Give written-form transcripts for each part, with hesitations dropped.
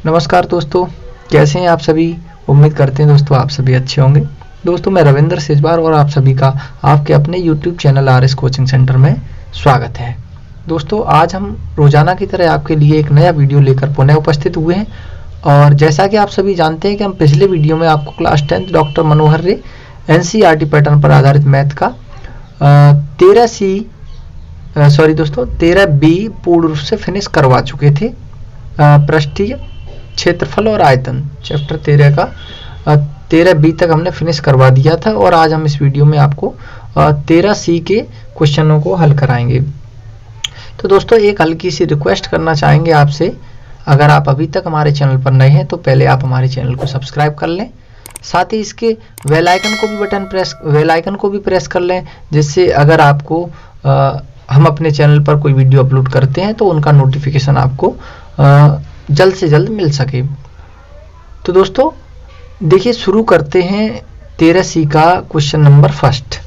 नमस्कार दोस्तों, कैसे हैं आप सभी। उम्मीद करते हैं दोस्तों आप सभी अच्छे होंगे। दोस्तों मैं रविंद्र सेजवार और आप सभी का आपके अपने YouTube channel RS coaching centre में स्वागत है। दोस्तों आज हम रोजाना की तरह आपके लिए एक नया वीडियो लेकर पुनः उपस्थित हुए हैं और जैसा कि आप सभी जानते हैं कि हम पिछले वीडियो में आपको क्लास 10 डॉक्टर मनोहर रे NCERT पैटर्न पर आधारित मैथ का 13B पूर्ण रूप से फिनिश करवा चुके थे। पृष्ठीय क्षेत्रफल और आयतन चैप्टर 13 का 13B तक हमने फिनिश करवा दिया था और आज हम इस वीडियो में आपको 13C के क्वेश्चनों को हल कराएंगे। तो दोस्तों एक हल्की सी रिक्वेस्ट करना चाहेंगे आपसे, अगर आप अभी तक हमारे चैनल पर नए हैं तो पहले आप हमारे चैनल को सब्सक्राइब कर लें, साथ ही इसके बेल आइकन को भी प्रेस कर लें, जिससे अगर आपको हम अपने चैनल पर कोई वीडियो अपलोड करते हैं तो उनका नोटिफिकेशन आपको जल्द से जल्द मिल सके। तो दोस्तों देखिए शुरू करते हैं 13C का क्वेश्चन नंबर फर्स्ट।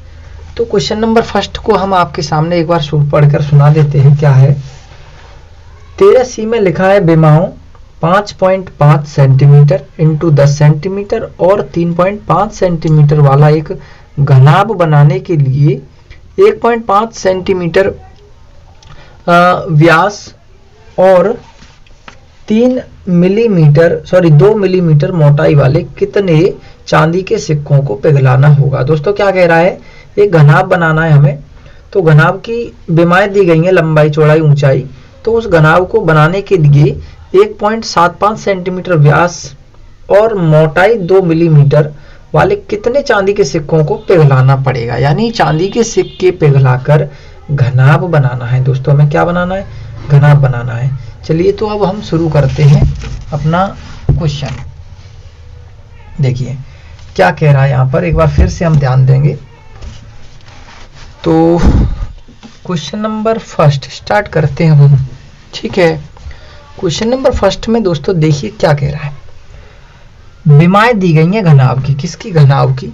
तो क्वेश्चन नंबर फर्स्ट को हम आपके सामने एक बार पढ़कर सुना देते हैं। क्या है 13C में लिखा है विमाओं 5.5 सेंटीमीटर इंटू 10 सेंटीमीटर और 3.5 सेंटीमीटर वाला एक घनाभ बनाने के लिए 1.5 सेंटीमीटर व्यास और 2 मिलीमीटर मोटाई वाले कितने चांदी के सिक्कों को पिघलाना होगा। दोस्तों क्या कह रहा है, एक घनाभ बनाना है हमें। तो घनाभ की विमाएं दी गई हैं, लंबाई चौड़ाई ऊंचाई। तो उस घनाभ को बनाने के लिए 1.75 सेंटीमीटर व्यास और मोटाई 2 मिलीमीटर वाले कितने चांदी के सिक्कों को पिघलाना पड़ेगा। यानी चांदी के सिक्के पिघलाकर घनाभ बनाना है। दोस्तों हमें क्या बनाना है, घनाभ बनाना है। चलिए तो अब हम शुरू करते हैं अपना क्वेश्चन। देखिए क्या कह रहा है यहाँ पर, एक बार फिर से हम ध्यान देंगे। तो क्वेश्चन नंबर फर्स्ट स्टार्ट करते हैं हम। ठीक है, क्वेश्चन नंबर फर्स्ट में दोस्तों देखिए क्या कह रहा है, विमाएं दी गई हैं घनाभ की। किसकी, घनाभ की।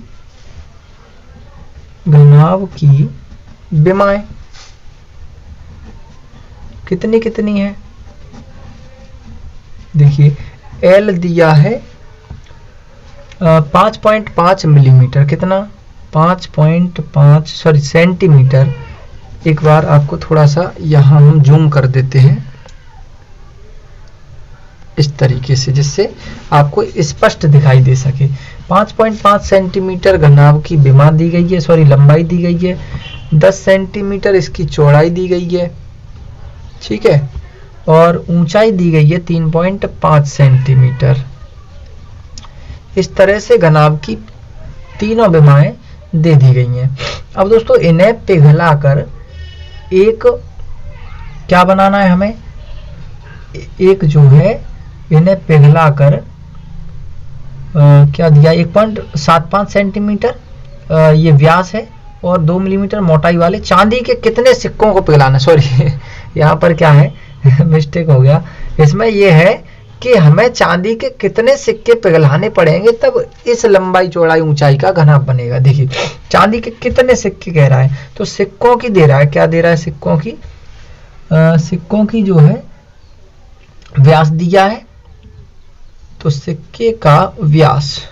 घनाभ की विमाएं कितनी कितनी है। देखिए L दिया है 5.5 मिलीमीटर, कितना 5.5 सेंटीमीटर। एक बार आपको थोड़ा सा यहाँ हम जूम कर देते हैं इस तरीके से, जिससे आपको स्पष्ट दिखाई दे सके। 5.5 सेंटीमीटर घनाभ की विमा दी गई है, लंबाई दी गई है। 10 सेंटीमीटर इसकी चौड़ाई दी गई है, ठीक है, और ऊंचाई दी गई है 3.5 सेंटीमीटर। इस तरह से घनाभ की तीनों विमाएं दे दी गई हैं। अब दोस्तों इन्हें पिघलाकर एक क्या बनाना है हमें, एक जो है इन्हें पिघलाकर क्या दिया 1.75 सेंटीमीटर ये व्यास है और 2 मिलीमीटर मोटाई वाले चांदी के कितने सिक्कों को पिघलाना। यहाँ पर क्या है मिस्टेक हो गया, इसमें यह है कि हमें चांदी के कितने सिक्के पिघलाने पड़ेंगे तब इस लंबाई चौड़ाई ऊंचाई का घनाभ बनेगा। देखिए चांदी के कितने सिक्के कह रहा है, तो सिक्कों की दे रहा है। क्या दे रहा है, सिक्कों की जो है व्यास दिया है, तो सिक्के का व्यास।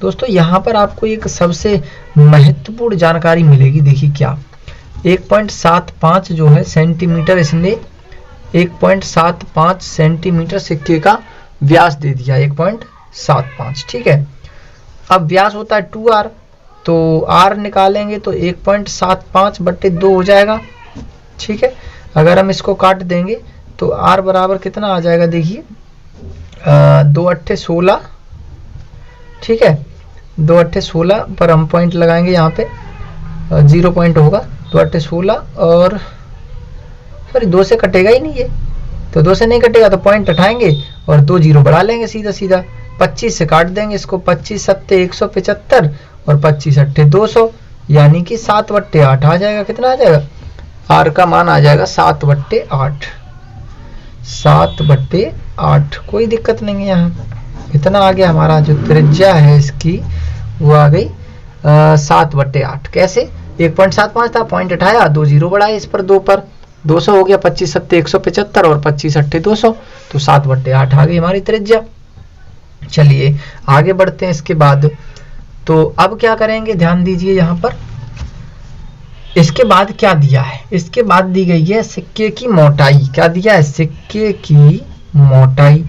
दोस्तों यहाँ पर आपको एक सबसे महत्वपूर्ण जानकारी मिलेगी। देखिए क्या 1.75 जो है सेंटीमीटर, इसने 1.75 सेंटीमीटर सिक्के का व्यास दे दिया, 1.75। ठीक है, अब व्यास होता है 2R, तो R निकालेंगे तो 1.75/2 हो जाएगा। ठीक है, अगर हम इसको काट देंगे तो R बराबर कितना आ जाएगा। देखिए 2 अट्ठे 16। ठीक है, 2 अट्ठे 16 पर हम पॉइंट लगाएंगे, यहाँ पे 0 पॉइंट होगा। 2 अट्ठे 16 और 2 से कटेगा ही नहीं ये, तो 2 से नहीं कटेगा तो पॉइंट उठाएंगे और 2 जीरो बढ़ा लेंगे सीधा सीधा। 25 से काट देंगे इसको, 25 सत्ते 175 और 25 अट्ठे 200, यानी कि 7/8 आ जाएगा। कितना आ जाएगा, R का मान आ जाएगा 7/8। 7/8 कोई दिक्कत नहीं है। यहाँ इतना आ गया, हमारा जो त्रिज्या है इसकी वो आ गई 7/8। कैसे, 1.75 था, पॉइंट उठाया, 2 जीरो बढ़ाए इस पर 2 पर, 200 हो गया, 25 सत्ते 175 और 25 अट्ठे 200, तो 7/8 आ गई हमारी त्रिज्या। चलिए आगे बढ़ते हैं इसके बाद। तो अब क्या करेंगे, ध्यान दीजिए यहाँ पर इसके बाद क्या दिया है, इसके बाद दी गई है सिक्के की मोटाई। क्या दिया है, सिक्के की मोटाई,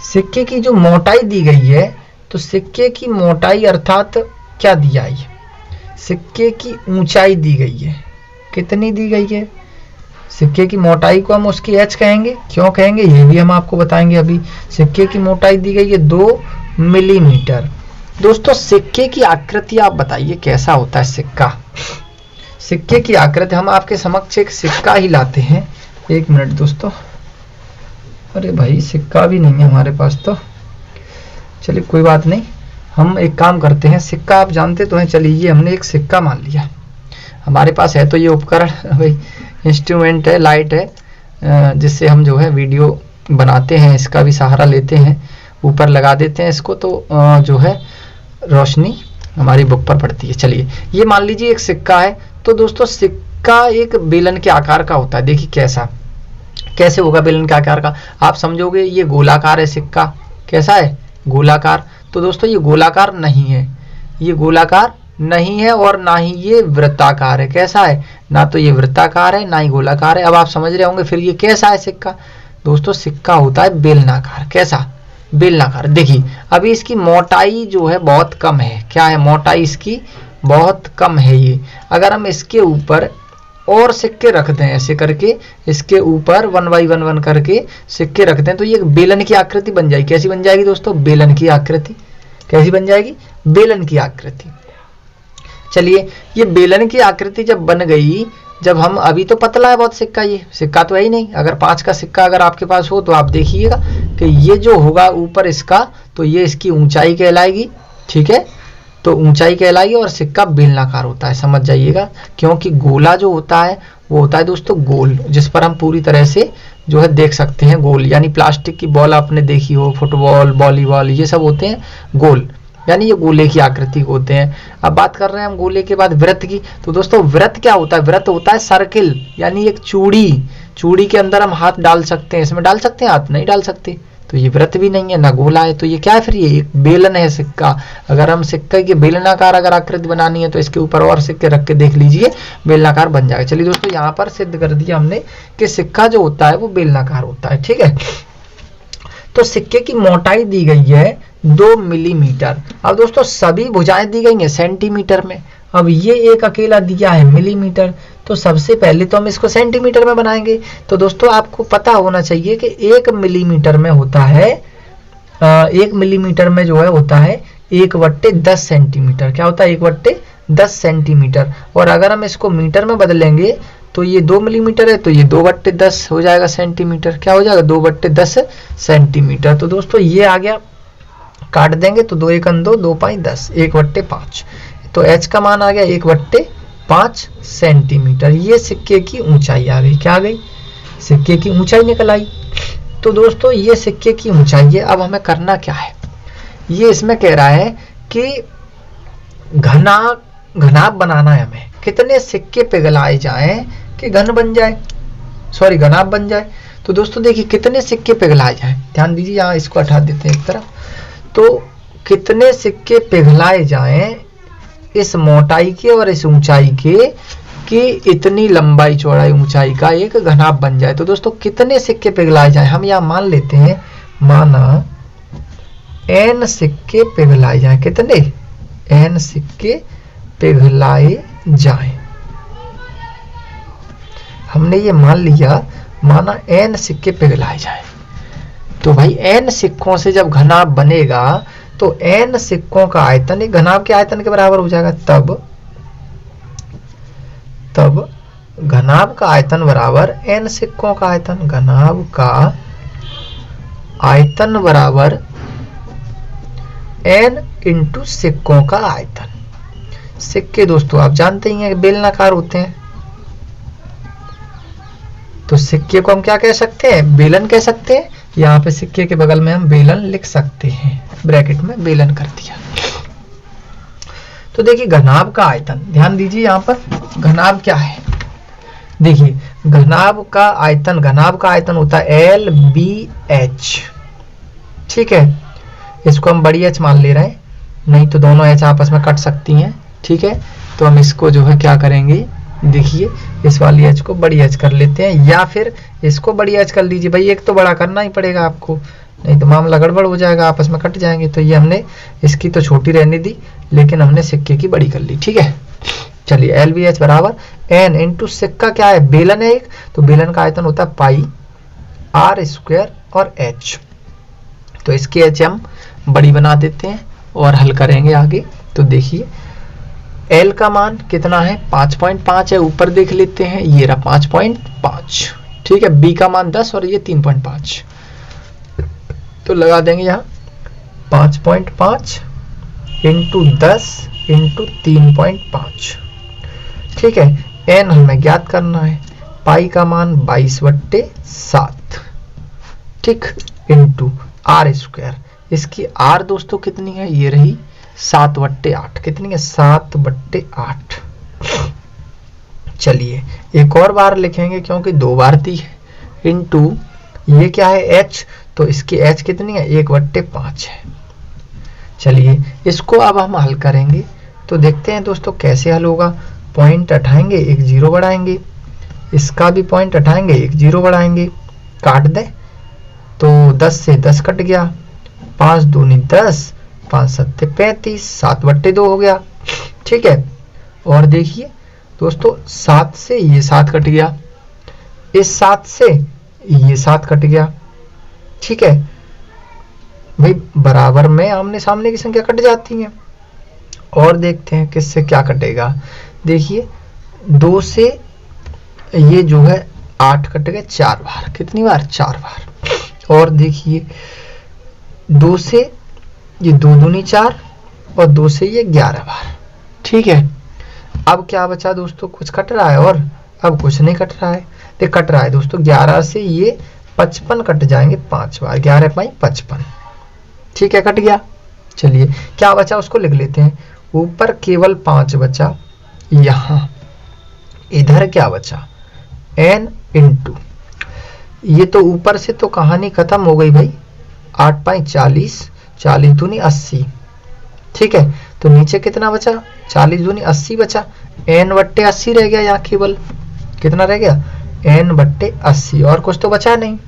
सिक्के की जो मोटाई दी गई है, तो सिक्के की मोटाई अर्थात क्या दिया है, सिक्के की ऊंचाई दी गई है। कितनी दी गई है, सिक्के की मोटाई को हम उसकी एच कहेंगे। क्यों कहेंगे ये भी हम आपको बताएंगे अभी। सिक्के की मोटाई दी गई है 2 मिलीमीटर। दोस्तों सिक्के की आकृति आप बताइए कैसा होता है सिक्का। सिक्के की आकृति हम आपके समक्ष एक सिक्का ही लाते हैं। 1 मिनट दोस्तों, अरे भाई सिक्का भी नहीं है हमारे पास, तो चलिए कोई बात नहीं, हम एक काम करते हैं। सिक्का आप जानते तो हैं, चलिए ये हमने एक सिक्का मान लिया हमारे पास है। तो ये उपकरण भाई इंस्ट्रूमेंट है, लाइट है, जिससे हम जो है वीडियो बनाते हैं, इसका भी सहारा लेते हैं। ऊपर लगा देते हैं इसको, तो जो है रोशनी हमारी बुक पर पड़ती है। चलिए ये मान लीजिए एक सिक्का है। तो दोस्तों सिक्का एक बेलन के आकार का होता है। देखिए कैसे होगा बेलन के आकार का, आप समझोगे ये गोलाकार है सिक्का। कैसा है, गोलाकार। तो दोस्तों ये गोलाकार नहीं है, ये गोलाकार नहीं है और ना ही ये वृत्ताकार है। कैसा है, ना तो ये वृत्ताकार है ना ही गोलाकार है। अब आप समझ रहे होंगे फिर ये कैसा है सिक्का। दोस्तों सिक्का होता है बेलनाकार। कैसा, बेलनाकार। देखिए अभी इसकी मोटाई जो है बहुत कम है। क्या है, मोटाई इसकी बहुत कम है। ये अगर हम इसके ऊपर और सिक्के रख दें ऐसे करके, इसके ऊपर 1 बाई 1 करके सिक्के रख दें, तो ये बेलन की आकृति बन जाएगी। कैसी बन जाएगी दोस्तों, बेलन की आकृति। कैसी बन जाएगी, बेलन की आकृति। चलिए ये बेलन की आकृति जब बन गई, जब हम अभी तो पतला है बहुत सिक्का, ये सिक्का तो है ही नहीं। अगर 5 का सिक्का अगर आपके पास हो तो आप देखिएगा कि ये जो होगा ऊपर इसका, तो ये इसकी ऊंचाई कहलाएगी। ठीक है, तो ऊंचाई कहलाएगी और सिक्का बेलनाकार होता है, समझ जाइएगा। क्योंकि गोला जो होता है वो होता है दोस्तों गोल, जिस पर हम पूरी तरह से जो है देख सकते हैं गोल। यानी प्लास्टिक की बॉल आपने देखी हो, फुटबॉल, वॉलीबॉल, ये सब होते हैं गोल, यानी ये गोले की आकृति के होते हैं। अब बात कर रहे हैं हम गोले के बाद वृत्त की। तो दोस्तों वृत्त क्या होता है, वृत्त होता है सर्किल, यानी एक चूड़ी के अंदर हम हाथ डाल सकते हैं। इसमें डाल सकते हैं हाथ, नहीं डाल सकते। तो ये वृत्त भी नहीं है ना गोला है, तो ये क्या है, फिर ये एक बेलन है सिक्का। अगर हम सिक्के की बेलनाकार अगर आकृति बनानी है तो इसके ऊपर और सिक्के रख के देख लीजिए, बेलनाकार बन जाएगा। चलिए दोस्तों यहाँ पर सिद्ध कर दिया हमने कि सिक्का जो होता है वो बेलनाकार होता है। ठीक है, तो सिक्के की मोटाई दी गई है 2 मिलीमीटर। अब दोस्तों सभी भुजाएं दी गई हैं सेंटीमीटर में, अब ये एक अकेला दिया है मिलीमीटर। तो सबसे पहले तो हम इसको सेंटीमीटर में बनाएंगे। तो दोस्तों आपको पता होना चाहिए कि 1 मिलीमीटर में होता है 1 मिलीमीटर में जो है होता है 1/10 सेंटीमीटर। क्या होता है, 1/10 सेंटीमीटर। और अगर हम इसको मीटर में बदलेंगे तो ये 2 मिलीमीटर है, तो ये 2/10 हो जाएगा सेंटीमीटर। क्या हो जाएगा, 2/10 सेंटीमीटर। तो दोस्तों ये आ गया, काट देंगे तो 2 1 2 2 5 10, 1/5। तो h का मान आ गया 1/5 सेंटीमीटर। ये सिक्के की ऊंचाई आ गई। क्या आ गई, सिक्के की ऊंचाई निकल आई। तो दोस्तों ये सिक्के की ऊंचाई है। अब हमें करना क्या है, ये इसमें कह रहा है कि घनाभ बनाना है हमें। कितने सिक्के पिघलाए जाएं कि घन बन जाए, सॉरी घनाभ बन जाए। तो दोस्तों देखिए कितने सिक्के पिघलाए जाएं, ध्यान दीजिए, यहाँ इसको हटा देते हैं एक तरफ। तो कितने सिक्के पिघलाए जाएं इस मोटाई के और इस ऊंचाई के कि इतनी लंबाई चौड़ाई ऊंचाई का एक घनाभ बन जाए। तो दोस्तों कितने सिक्के पिघलाए जाएं, हम यहाँ मान लेते हैं, माना n सिक्के पिघलाए जाएं। कितने, n सिक्के पिघलाए जाएं। हमने ये मान लिया, माना n सिक्के पिघलाए जाएं। तो भाई n सिक्कों से जब घनाभ बनेगा तो n सिक्कों का आयतन एक घनाभ के आयतन के बराबर हो जाएगा। तब घनाभ का आयतन बराबर n सिक्कों का आयतन। घनाभ का आयतन बराबर n इंटू सिक्कों का आयतन। सिक्के दोस्तों आप जानते ही हैं बेलनाकार होते हैं, तो सिक्के को हम क्या कह सकते हैं, बेलन कह सकते हैं। यहाँ पे सिक्के के बगल में हम बेलन लिख सकते हैं, ब्रैकेट में बेलन कर दिया। तो देखिए घनाभ का आयतन, ध्यान दीजिए यहाँ पर घनाभ क्या है, देखिए घनाभ का आयतन होता है LBH, ठीक है। इसको हम बड़ी एच मान ले रहे हैं, नहीं तो दोनों एच आपस में कट सकती हैं, ठीक है। तो हम इसको जो है क्या करेंगे, देखिए इस वाली एच को बड़ी एच कर लेते हैं, या फिर इसको बड़ी एच कर लीजिए भाई, एक तो बड़ा करना ही पड़ेगा आपको, नहीं तो मामला गड़बड़ हो जाएगा, आपस में कट जाएंगे। तो ये हमने इसकी तो छोटी रहने दी, लेकिन हमने सिक्के की बड़ी कर ली, ठीक है। चलिए LBH बराबर n इंटू सिक्का क्या है, बेलन है एक, तो बेलन का आयतन होता है पाई r² और h। तो इसकी h हम बड़ी बना देते हैं और हल करेंगे आगे। तो देखिए L का मान कितना है, 5.5 है, ऊपर देख लेते हैं, ये रहा 5.5, ठीक है। B का मान 10 और ये 3.5, तो लगा देंगे यहाँ 5.5 इंटू 10 इंटू 3.5, ठीक है। n हमें ज्ञात करना है, पाई का मान 22/7, ठीक, इंटू r²। इसकी r दोस्तों कितनी है, ये रही 7/8, कितनी है 7/8। चलिए एक और बार लिखेंगे क्योंकि 2 बार दी है, इंटू ये क्या है h, तो इसकी h कितनी है 1/5 है। चलिए इसको अब हम हल करेंगे, तो देखते हैं दोस्तों कैसे हल होगा। पॉइंट हटाएंगे, एक 0 बढ़ाएंगे, इसका भी पॉइंट हटाएंगे, एक 0 बढ़ाएंगे, काट दे तो 10 से 10 कट गया, 5 दूनी 10, 5 सत्ते 35, 7/2 हो गया, ठीक है। और देखिए दोस्तों 7 से ये 7 कट गया, इस 7 से ये 7 कट गया, ठीक है भाई। बराबर में आमने सामने की संख्या कट जाती है। और देखते हैं किससे क्या कटेगा, देखिए 2 से ये जो है 8 कट गए 4 बार, कितनी बार 4 बार। और देखिए 2 से ये 2 दूनी 4 और 2 से ये 11 बार, ठीक है। अब क्या बचा दोस्तों, कुछ कट रहा है, और अब कुछ नहीं कट रहा है, ये कट रहा है दोस्तों 11 से ये 55 कट जाएंगे 5 बार, 11 पाई 55, ठीक है, कट गया। चलिए क्या बचा उसको लिख लेते हैं, ऊपर केवल 5 बचा, यहाँ इधर क्या बचा n इंटू, ये तो ऊपर से तो कहानी खत्म हो गई भाई, 8 पाई 40, 40 दूनी 80, ठीक है। तो नीचे कितना बचा, 40 दूनी 80 बचा, n/80 रह गया, यहाँ केवल कितना रह गया n/80, और कुछ तो बचा नहीं।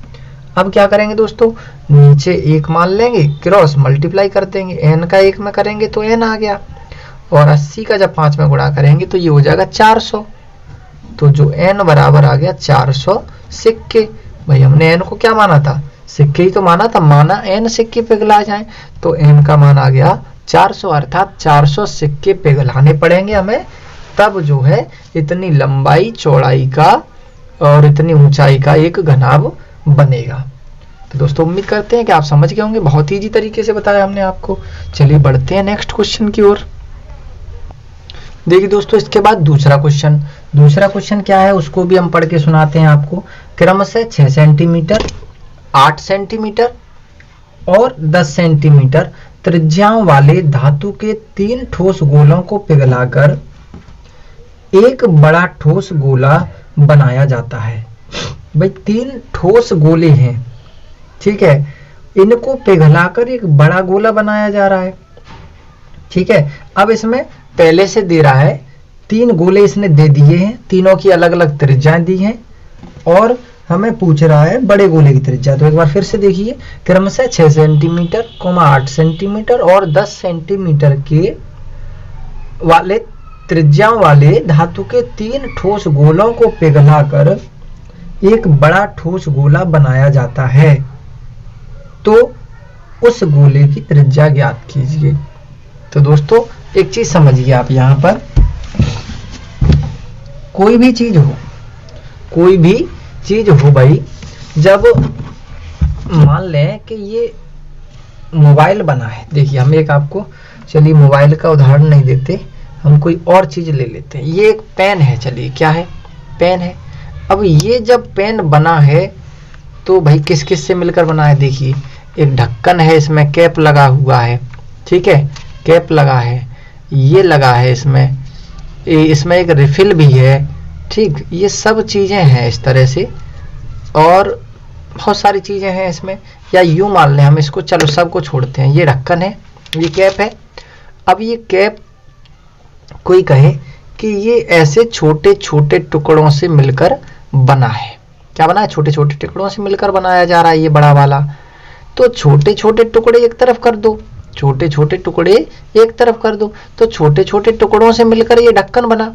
अब क्या करेंगे दोस्तों, नीचे 1 मान लेंगे, क्रॉस मल्टीप्लाई कर देंगे, n का 1 में करेंगे तो n आ गया, और 80 का जब 5 में गुणा करेंगे तो ये हो जाएगा 400। तो जो n बराबर आ गया 400 सिक्के। भाई हमने n को क्या माना था, सिक्के ही तो माना था, माना n सिक्के पिघला जाए, तो n का मान आ गया 400, अर्थात 400 सिक्के पिघलाने पड़ेंगे हमें, तब जो है इतनी लंबाई चौड़ाई का और इतनी ऊंचाई का एक घनाभ बनेगा। तो दोस्तों उम्मीद करते हैं कि आप समझ गए होंगे, बहुत ईजी तरीके से बताया हमने आपको। चलिए बढ़ते हैं नेक्स्ट क्वेश्चन की ओर। देखिए दोस्तों इसके बाद दूसरा क्वेश्चन क्या है उसको भी हम पढ़ के सुनाते हैं आपको। क्रमशः 6 सेंटीमीटर, 8 सेंटीमीटर और 10 सेंटीमीटर त्रिज्याओं वाले धातु के 3 ठोस गोलों को पिघलाकर एक बड़ा ठोस गोला बनाया जाता है। भाई 3 ठोस गोले हैं, ठीक है, इनको पिघलाकर एक बड़ा गोला बनाया जा रहा है, ठीक है। अब इसमें पहले से दे रहा है 3 गोले इसने दे दिए हैं, तीनों की अलग अलग त्रिज्याएं दी हैं, और हमें पूछ रहा है बड़े गोले की त्रिज्या। तो एक बार फिर से देखिए, क्रमशः 6 सेंटीमीटर, 8 सेंटीमीटर और 10 सेंटीमीटर के वाले त्रिज्याओं वाले धातु के 3 ठोस गोलों को पिघलाकर एक बड़ा ठोस गोला बनाया जाता है, तो उस गोले की त्रिज्या ज्ञात कीजिए। तो दोस्तों एक चीज समझिए आप, यहाँ पर कोई भी चीज हो भाई, जब मान लें कि ये मोबाइल बना है, देखिए हम एक आपको, चलिए मोबाइल का उदाहरण नहीं देते, हम कोई और चीज ले लेते हैं। ये एक पेन है, चलिए क्या है, पेन है। अब ये जब पेन बना है तो भाई किस किस से मिलकर बना है, देखिए एक ढक्कन है, इसमें कैप लगा हुआ है, ठीक है, कैप लगा है, ये लगा है इसमें, इसमें एक रिफिल भी है, ठीक, ये सब चीज़ें हैं इस तरह से, और बहुत सारी चीज़ें हैं इसमें। या यूँ मान लें हम इसको, चलो सबको छोड़ते हैं, ये ढक्कन है, ये कैप है। अब ये कैप कोई कहे कि ये ऐसे छोटे छोटे टुकड़ों से मिलकर बना है। क्या बना है? छोटे छोटे टुकड़ों से मिलकर बनाया जा रहा है ये बड़ा वाला। तो छोटे छोटे टुकड़े एक तरफ कर दो, छोटे छोटे टुकड़े एक तरफ कर दो, तो छोटे छोटे टुकड़ों से मिलकर ये ढक्कन बना।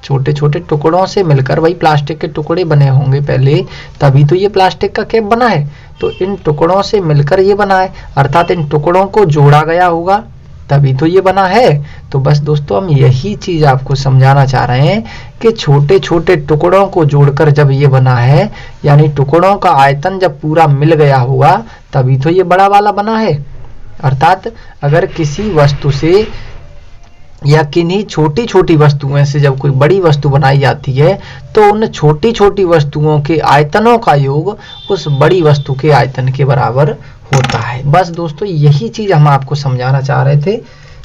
छोटे छोटे टुकड़ों से मिलकर, वही प्लास्टिक के टुकड़े बने होंगे पहले, तभी तो ये प्लास्टिक का कैप बना है। तो इन टुकड़ों से मिलकर ये बना है, अर्थात इन टुकड़ों को जोड़ा गया होगा तभी तो ये बना है। तो बस दोस्तों हम यही चीज आपको समझाना चाह रहे हैं कि छोटे छोटे टुकड़ों को जोड़कर जब ये बना है, यानी टुकड़ों का आयतन जब पूरा मिल गया होगा तभी तो ये बड़ा वाला बना है। अर्थात अगर किसी वस्तु से या किन्हीं छोटी छोटी वस्तुओं से जब कोई बड़ी वस्तु बनाई जाती है तो उन छोटी छोटी वस्तुओं के आयतनों का योग उस बड़ी वस्तु के आयतन के बराबर होता है। बस दोस्तों यही चीज हम आपको समझाना चाह रहे थे।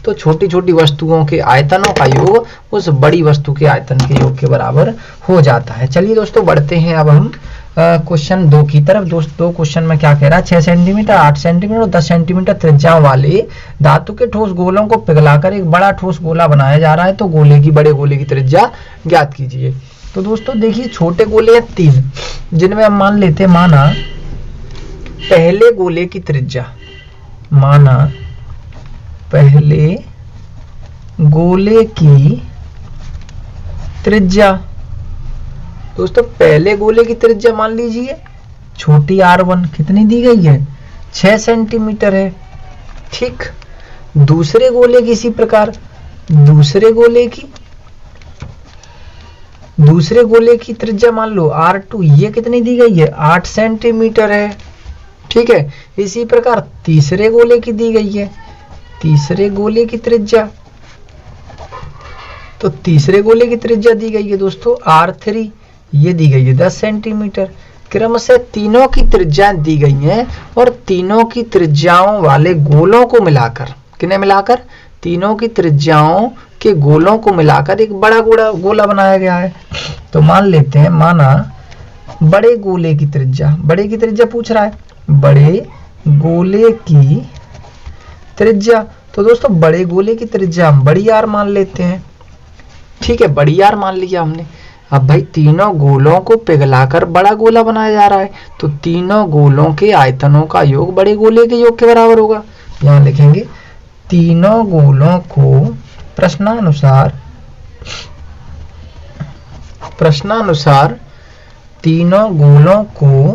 तो छोटी छोटी वस्तुओं के आयतनों का योग उस बड़ी वस्तु के आयतन के योग के बराबर हो जाता है। चलिए दोस्तों बढ़ते हैं अब हम क्वेश्चन 2 की तरफ। दोस्तों क्वेश्चन में क्या कह रहा है, 6 सेंटीमीटर, 8 सेंटीमीटर और 10 सेंटीमीटर त्रिज्या वाले धातु के ठोस गोलों को पिघलाकर एक बड़ा ठोस गोला बनाया जा रहा है, तो बड़े गोले की त्रिज्या ज्ञात कीजिए। तो दोस्तों देखिए छोटे गोले हैं 3, जिनमें हम मान लेते हैं, माना पहले गोले की त्रिज्या, माना पहले गोले की त्रिज्या। दोस्तों पहले गोले की त्रिज्या मान लीजिए छोटी r1 कितनी दी गई है, 6 सेंटीमीटर है, ठीक। दूसरे गोले की इसी प्रकार, दूसरे गोले की त्रिज्या मान लो r2, ये कितनी दी गई है, 8 सेंटीमीटर है, ठीक है। इसी प्रकार तीसरे गोले की दी गई है, तीसरे गोले की त्रिज्या, तो तीसरे गोले की त्रिज्या दी गई है दोस्तों r3, ये दी गई है 10 सेंटीमीटर। क्रम से तीनों की त्रिज्या दी गई हैं और तीनों की त्रिज्याओं वाले गोलों को मिलाकर, किन्हें मिलाकर, तीनों की त्रिज्याओं के गोलों को मिलाकर एक बड़ा गोला बनाया गया है। तो मान लेते हैं, माना बड़े गोले की त्रिज्या, बड़े की त्रिज्या पूछ रहा है, बड़े गोले की त्रिज्या। तो दोस्तों बड़े गोले की त्रिज्या हम बड़ी आर मान लेते हैं, ठीक है, बड़ी आर मान लिया हमने। अब भाई तीनों गोलों को पिघलाकर बड़ा गोला बनाया जा रहा है, तो तीनों गोलों के आयतनों का योग बड़े गोले के योग के बराबर होगा। यहां लिखेंगे तीनों गोलों को प्रश्नानुसार तीनों गोलों को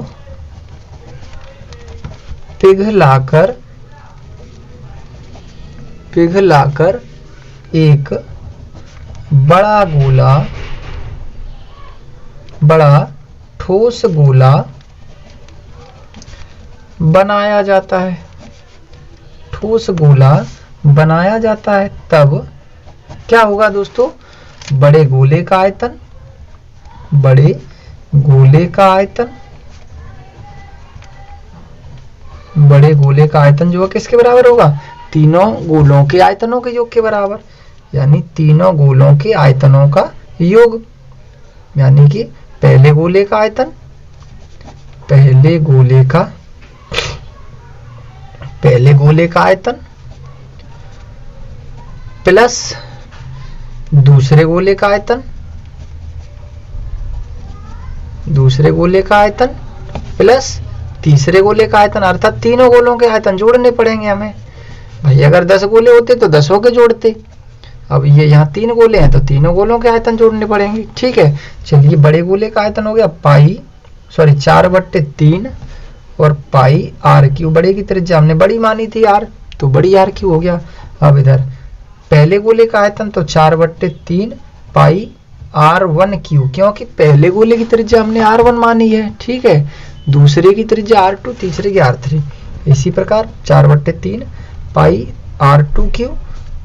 पिघलाकर एक बड़ा ठोस गोला बनाया जाता है, ठोस गोला बनाया जाता है। तब क्या होगा दोस्तों, बड़े गोले का आयतन जो है किसके बराबर होगा, तीनों गोलों के आयतनों के योग के बराबर, यानी तीनों गोलों के आयतनों का योग, यानी कि पहले गोले का आयतन, पहले गोले का आयतन प्लस दूसरे गोले का आयतन प्लस तीसरे गोले का आयतन, अर्थात तीनों गोलों के आयतन जोड़ने पड़ेंगे हमें। भाई अगर 10 गोले होते तो 10 के जोड़ते, अब ये यहाँ 3 गोले हैं तो तीनों गोलों के आयतन जोड़ने पड़ेंगे, ठीक है। चलिए बड़े गोले का आयतन हो गया 4/3 और पाई r3, बड़े की त्रिज्या हमने बड़ी मानी थी r, तो बड़ी r3 हो गया। अब इधर पहले गोले का आयतन तो 4/3 पाई r1/3, क्योंकि पहले गोले की त्रिज्या हमने r1 मानी है, ठीक है। दूसरे की त्रिज्या r2, तीसरे की r3, इसी प्रकार 4/3 पाई r2/3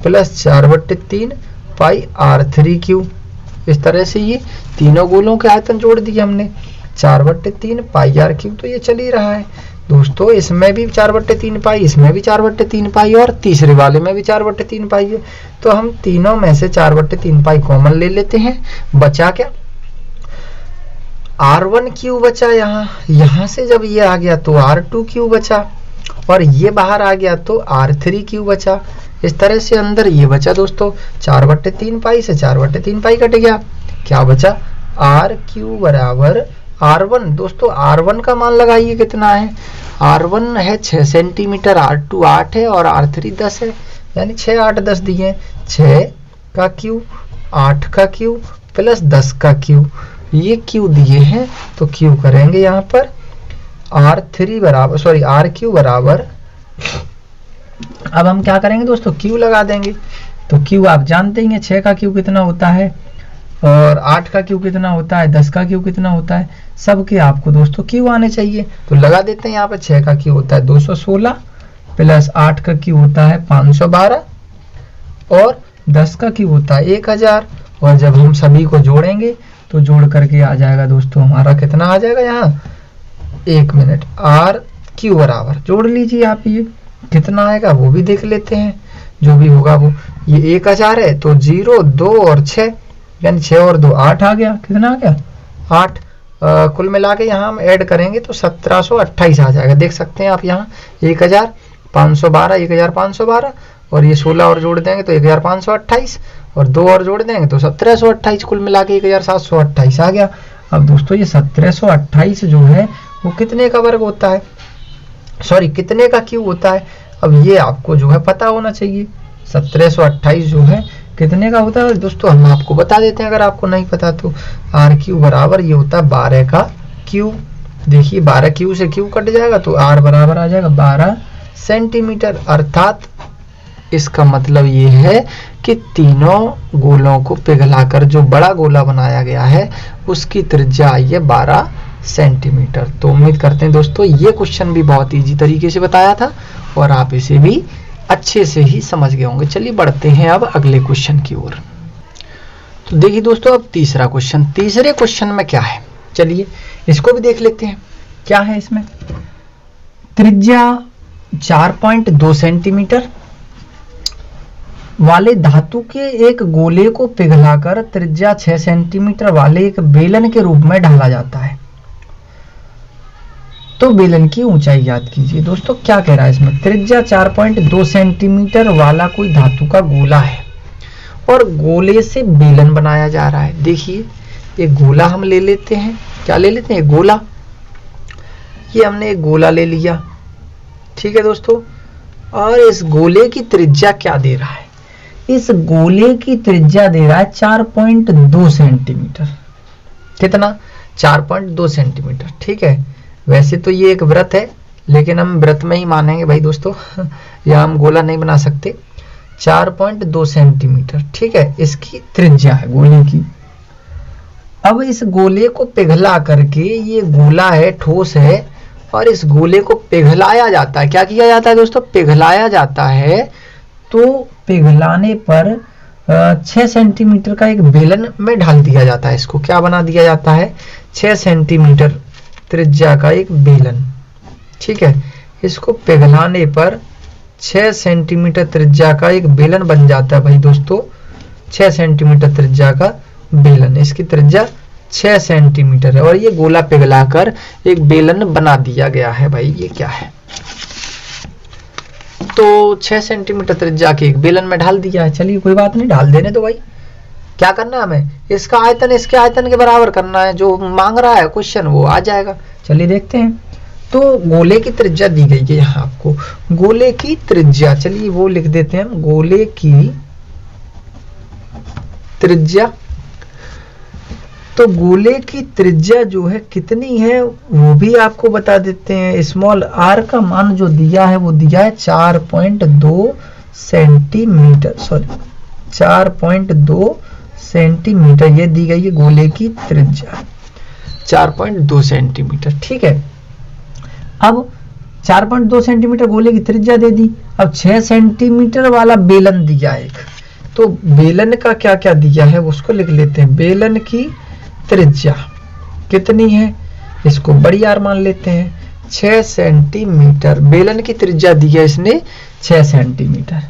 प्लस 4/3 पाई r3/3। इस तरह से ये तीनों गोलों के आयतन जोड़ दिए हमने, 4/3 पाई r3, तो ये चल ही रहा है। दोस्तों इसमें भी 4/3 पाई, इसमें भी 4/3 पाई और तीसरे वाले में भी 4/3 पाई है। तो हम तीनों में से 4/3 पाई कॉमन ले लेते हैं। बचा क्या, R1 क्यू बचा। यहाँ से जब ये आ गया तो R2 क्यू बचा और ये बाहर आ गया तो R3 क्यू बचा। इस तरह से अंदर ये बचा दोस्तों, 4/3 पाई से 4/3 पाई कट गया। क्या बचा, R क्यू बराबर R1। दोस्तों R1 का मान लगाइए कितना है, R1 है 6 सेंटीमीटर, R2 8 है और R3 10 है, यानी 6 8 10 दिए। 6 का क्यू, 8 का क्यू प्लस 10 का क्यू, ये क्यू दिए हैं। तो क्यू करेंगे यहाँ पर R3 बराबर R क्यू बराबर, अब हम क्या करेंगे दोस्तों, क्यू लगा देंगे। तो क्यू आप जानते ही हैं, 6 का क्यू कितना होता है और 8 का क्यू कितना होता है, 10 का क्यू कितना होता है, सबके आपको दोस्तों क्यू आने चाहिए। तो लगा देते हैं यहाँ पर। 6 का क्यू होता है 216 प्लस 8 का क्यू होता है 512 और 10 का क्यू होता है 1000। और जब हम सभी को जोड़ेंगे तो जोड़ करके आ जाएगा दोस्तों हमारा कितना आ जाएगा यहाँ, 1 मिनट, R क्यू बराबर, जोड़ लीजिए आप, ये कितना आएगा वो भी देख लेते हैं, जो भी होगा वो। ये 1000 है तो 0 2 और 6, यानी 6 और 2 8 आ गया। कितना आ गया, 8। कुल मिला के यहाँ हम ऐड करेंगे तो 1728 आ जाएगा। देख सकते हैं आप यहाँ 1512, 1512 और ये 16 और जोड़ देंगे तो 1528 और 2 और जोड़ देंगे तो 1728, कुल मिला के 1728 आ गया। अब दोस्तों ये 1728 जो है वो कितने का वर्ग होता है, कितने का क्यूब होता है। अब ये आपको जो है पता होना चाहिए, 1728 जो है कितने का होता है दोस्तों, हम आपको बता देते हैं अगर आपको नहीं पता तो। R क्यू बराबर ये होता है 12 का क्यूब। देखिए 12 क्यू से क्यू कट जाएगा तो R बराबर आ जाएगा 12 सेंटीमीटर। अर्थात इसका मतलब ये है कि तीनों गोलों को पिघलाकर जो बड़ा गोला बनाया गया है उसकी त्रिज्या आई है 12 सेंटीमीटर। तो उम्मीद करते हैं दोस्तों ये क्वेश्चन भी बहुत इजी तरीके से बताया था और आप इसे भी अच्छे से ही समझ गए होंगे। चलिए बढ़ते हैं अब अगले क्वेश्चन की ओर। तो देखिए दोस्तों अब तीसरा क्वेश्चन, तीसरे क्वेश्चन में क्या है, चलिए इसको भी देख लेते हैं। क्या है इसमें, त्रिज्या 4.2 सेंटीमीटर वाले धातु के एक गोले को पिघलाकर त्रिज्या 6 सेंटीमीटर वाले एक बेलन के रूप में ढाला जाता है। तो बेलन की ऊंचाई याद कीजिए। दोस्तों क्या कह रहा है इसमें, त्रिज्या 4.2 सेंटीमीटर वाला कोई धातु का गोला है और गोले से बेलन बनाया जा रहा है। देखिए एक गोला हम ले लेते हैं, क्या ले लेते हैं, गोला। ये हमने एक गोला ले लिया, ठीक है दोस्तों। और इस गोले की त्रिज्या क्या दे रहा है, इस गोले की त्रिज्या दे रहा है 4.2 सेंटीमीटर। कितना, 4.2 सेंटीमीटर, ठीक है। वैसे तो ये एक वृत्त है लेकिन हम वृत्त में ही मानेंगे भाई दोस्तों या हम गोला नहीं बना सकते। 4.2 सेंटीमीटर, ठीक है, इसकी त्रिज्या है गोले की। अब इस गोले को पिघला करके, ये गोला है, ठोस है, और इस गोले को पिघलाया जाता है। क्या किया जाता है दोस्तों, पिघलाया जाता है। तो पिघलाने पर 6 सेंटीमीटर का एक बेलन में ढाल दिया जाता है। इसको क्या बना दिया जाता है, 6 सेंटीमीटर त्रिज्या का एक बेलन, ठीक है। इसको पिघलाने पर 6 सेंटीमीटर त्रिज्या का एक बेलन बन जाता है भाई दोस्तों, 6 सेंटीमीटर त्रिज्या का बेलन। इसकी त्रिज्या 6 सेंटीमीटर है और ये गोला पिघलाकर एक बेलन बना दिया गया है। भाई ये क्या है, तो 6 सेंटीमीटर त्रिज्या के एक बेलन में ढाल दिया है। चलिए कोई बात नहीं, ढाल देने तो भाई। क्या करना है हमें, इसका आयतन इसके आयतन के बराबर करना है, जो मांग रहा है क्वेश्चन वो आ जाएगा। चलिए देखते हैं। तो गोले की त्रिज्या दी गई है यहाँ आपको, गोले की त्रिज्या, चलिए वो लिख देते हैं हम, गोले की त्रिज्या। तो गोले की त्रिज्या जो है कितनी है वो भी आपको बता देते हैं। स्मॉल आर का मान जो दिया है वो दिया है 4.2 सेंटीमीटर, 4.2 सेंटीमीटर ये दी गई है गोले की त्रिज्या, 4.2 सेंटीमीटर, ठीक है। अब 4.2 सेंटीमीटर गोले की त्रिज्या दे दी। अब 6 सेंटीमीटर वाला बेलन दिया एक, तो बेलन का क्या क्या दिया है उसको लिख लेते हैं। बेलन की त्रिज्या कितनी है, इसको बड़ी आर मान लेते हैं, 6 सेंटीमीटर। बेलन की त्रिज्या दी है इसने 6 सेंटीमीटर।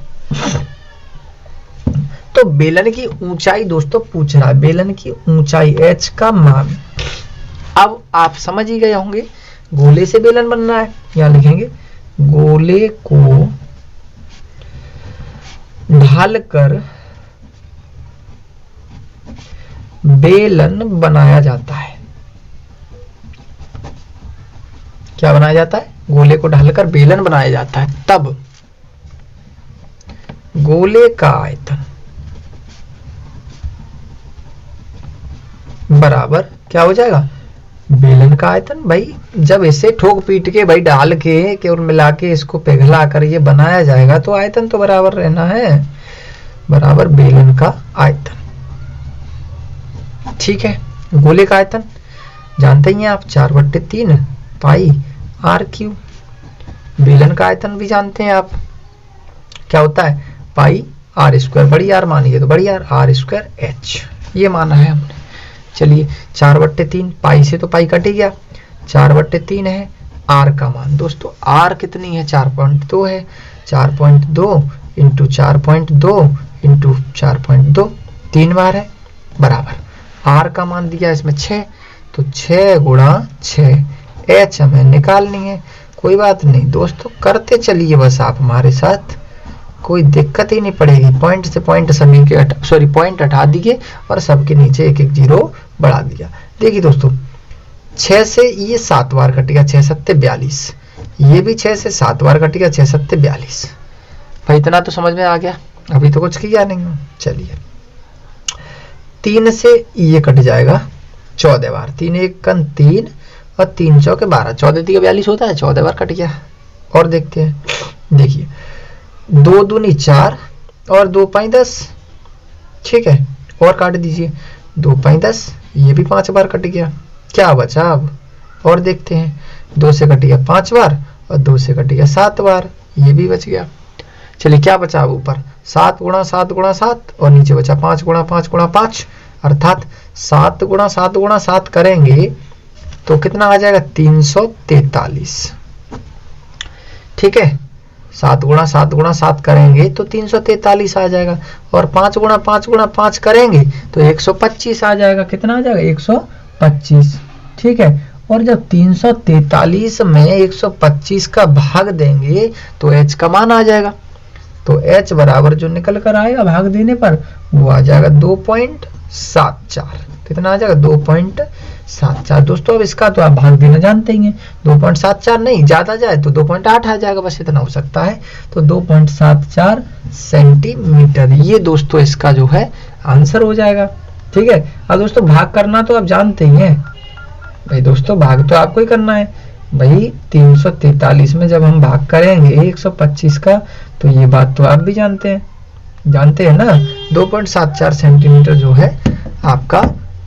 तो बेलन की ऊंचाई दोस्तों पूछ रहा है, बेलन की ऊंचाई h का मान। अब आप समझ ही गए होंगे, गोले से बेलन बन रहा है, यहां लिखेंगे गोले को ढालकर बेलन बनाया जाता है। क्या बनाया जाता है? गोले को ढालकर बेलन बनाया जाता है। तब गोले का आयतन बराबर क्या हो जाएगा? बेलन का आयतन। भाई जब इसे ठोक पीट के भाई डाल के केवल मिला के इसको पिघला कर ये बनाया जाएगा तो आयतन तो बराबर रहना है, बराबर बेलन का आयतन। ठीक है, गोले का आयतन जानते ही हैं आप, 4/3 पाई आर क्यूब। बेलन का आयतन भी जानते हैं आप, क्या होता है? पाई आर स्क्वायर, बड़ी आर मानिए तो बड़ी आर स्क्वायर एच, ये माना है हमने। चलिए 4/3, पाई से तो पाई कट ही गया, 4/3 है। आर का मान दोस्तों, आर कितनी है? 4.2 है। 4.2 इंटू 4.2 इंटू 4.2, 3 बार है, बराबर आर का मान दिया इसमें 6, तो 6 गुणा 6, एच हमें निकालनी है। कोई बात नहीं दोस्तों, करते चलिए बस आप हमारे साथ, कोई दिक्कत ही नहीं पड़ेगी। पॉइंट से पॉइंट सभी के पॉइंट हटा दिए और सबके नीचे एक एक जीरो बढ़ा दिया। देखिए दोस्तों, 6 से ये 7 बार कटेगा, 6 7 42, ये भी 6 से 7 बार कटेगा, 6 7 42। भाई इतना तो समझ में आ गया, अभी तो कुछ किया नहीं। चलिए 3 से ये कट जाएगा 14 बार, 3 1 3 और 3 चौके 12, 14 3 42 होता है, 14 बार कट गया। और देखते हैं, देखिए 2 दूनी 4 और 2 5 10, ठीक है, और काट दीजिए 2 5 10, ये भी 5 बार कट गया। क्या बचा अब? और देखते हैं, 2 से कट गया 5 बार और 2 से कट गया 7 बार, ये भी बच गया। चलिए क्या बचा अब? ऊपर 7 गुणा 7 गुणा 7 और नीचे बचा 5 गुणा 5 गुणा 5, अर्थात 7 गुणा 7 गुणा 7 करेंगे तो कितना आ जाएगा? 343। ठीक है, 7 गुणा 7 गुणा 7 करेंगे तो 343 आ जाएगा, और 5 गुणा 5 गुणा 5 करेंगे तो 125 आ जाएगा। कितना आ जाएगा? 125। ठीक है, और जब 343 में 125 का भाग देंगे तो h का मान आ जाएगा। तो h बराबर जो निकल कर आएगा भाग देने पर वो आ जाएगा 2.74। कितना आ जाएगा? 2.74। दोस्तों अब इसका तो आप भाग देना जानते ही हैं, 2.74 नहीं, ज्यादा जाए तो 2.8 आ जाएगा, बस इतना हो सकता है। तो 2.74 सेंटीमीटर, ये दोस्तों इसका जो है आंसर हो जाएगा। ठीक है, अब दोस्तों भाग करना तो आप जानते ही हैं भाई, दोस्तों भाग तो आपको ही करना है भाई। 343 में जब हम भाग करेंगे 125 का, तो ये बात तो आप भी जानते हैं ना। 2.74 सेंटीमीटर जो है आपका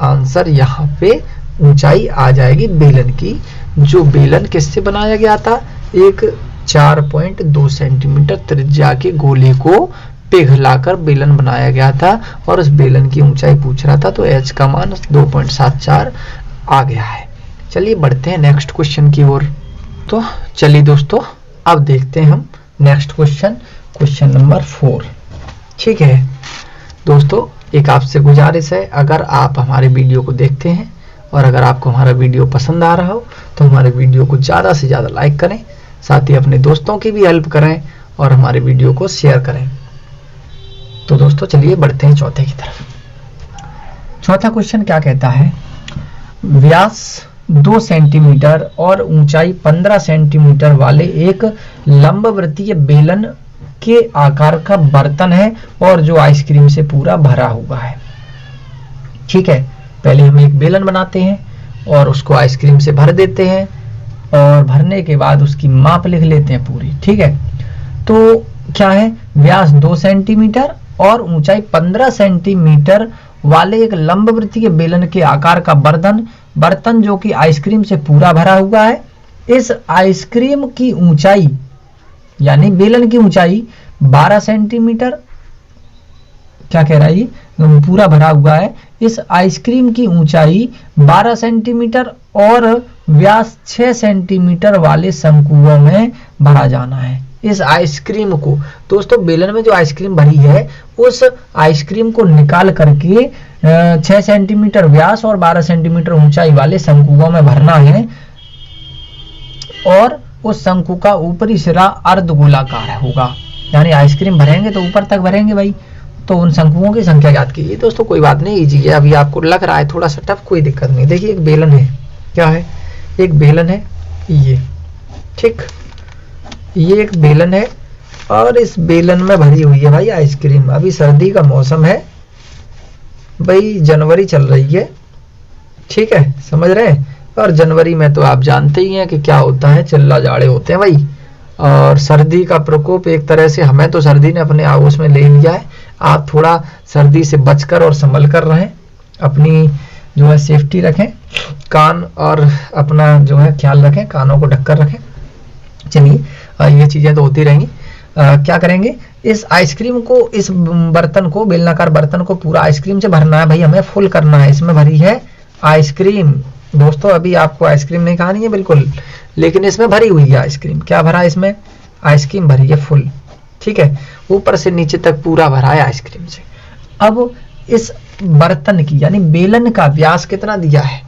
आंसर, यहाँ पे ऊंचाई आ जाएगी बेलन की। जो बेलन किससे बनाया गया था? एक 4.2 सेंटीमीटर त्रिज्या के गोले को पिघलाकर बेलन बनाया गया था, और उस बेलन की ऊंचाई पूछ रहा था, तो h का मान 2.74 आ गया है। चलिए बढ़ते हैं नेक्स्ट क्वेश्चन की ओर। तो चलिए दोस्तों अब देखते हैं हम नेक्स्ट क्वेश्चन नंबर 4। ठीक है दोस्तों, एक आपसे गुजारिश है, अगर आप हमारे वीडियो को देखते हैं और अगर आपको हमारा वीडियो पसंद आ रहा हो तो हमारे वीडियो को ज़्यादा से ज़्यादा लाइक करें, साथ ही अपने दोस्तों की भी हेल्प करें और हमारे वीडियो को शेयर करें। तो दोस्तों चलिए बढ़ते हैं चौथे की तरफ। चौथा क्वेश्चन क्या कहता है? व्यास 2 सेंटीमीटर और ऊंचाई 15 सेंटीमीटर वाले एक लंबवृत्तीय बेलन के आकार का बर्तन है और जो आइसक्रीम से पूरा भरा हुआ है। ठीक है, पहले हम एक बेलन बनाते हैं और उसको आइसक्रीम से भर देते हैं, और भरने के बाद उसकी माप लिख लेते हैं पूरी। ठीक है, तो क्या है? व्यास 2 सेंटीमीटर और ऊंचाई 15 सेंटीमीटर वाले एक लंबवृत्तीय बेलन के आकार का बर्तन जो कि आइसक्रीम से पूरा भरा हुआ है। इस आइसक्रीम की ऊंचाई यानी बेलन की ऊंचाई 12 सेंटीमीटर, क्या कह रहा है ये? पूरा भरा हुआ है। इस आइसक्रीम की ऊंचाई 12 सेंटीमीटर और व्यास 6 सेंटीमीटर वाले शंकुओं में भरा जाना है। इस आइसक्रीम को दोस्तों, बेलन में जो आइसक्रीम भरी है उस आइसक्रीम को निकाल करके 6 सेंटीमीटर व्यास और 12 सेंटीमीटर ऊंचाई वाले शंकुओं में भरना है, और उस शंकु का ऊपरी सिरा अर्धगोलाकार होगा। यानी आइसक्रीम भरेंगे तो ऊपर तक भरेंगे भाई, तो उन शंकुओं की संख्या ज्ञात कीजिए। दोस्तों कोई बात नहीं, इजी है। अभी आपको लग रहा है थोड़ा सा टफ, कोई दिक्कत नहीं। देखिए एक बेलन है, क्या है, एक बेलन है ये, ठीक, ये एक बेलन है और इस बेलन में भरी हुई है भाई आइसक्रीम। अभी सर्दी का मौसम है भाई, जनवरी चल रही है, ठीक है, समझ रहे हैं। और जनवरी में तो आप जानते ही हैं कि क्या होता है, चिल्ला जाड़े होते हैं भाई, और सर्दी का प्रकोप एक तरह से हमें तो सर्दी ने अपने आगोश में ले लिया है। आप थोड़ा सर्दी से बचकर और संभल कर रहें, अपनी जो है सेफ्टी रखें, कान और अपना जो है ख्याल रखें, कानों को ढककर रखें। चलिए ये चीजें तो होती रहेंगी। क्या करेंगे, इस आइसक्रीम को, इस बर्तन को, बेलनाकार बर्तन को पूरा आइसक्रीम से भरना है भाई, हमें फुल करना है। इसमें भरी है आइसक्रीम दोस्तों, अभी आपको आइसक्रीम नहीं खानी है बिल्कुल, लेकिन इसमें भरी हुई है आइसक्रीम। क्या भरा है इसमें, आइसक्रीम भरी है फुल, ठीक है, ऊपर से नीचे तक पूरा भरा है आइसक्रीम से। अब इस बर्तन की यानी बेलन का व्यास कितना दिया है,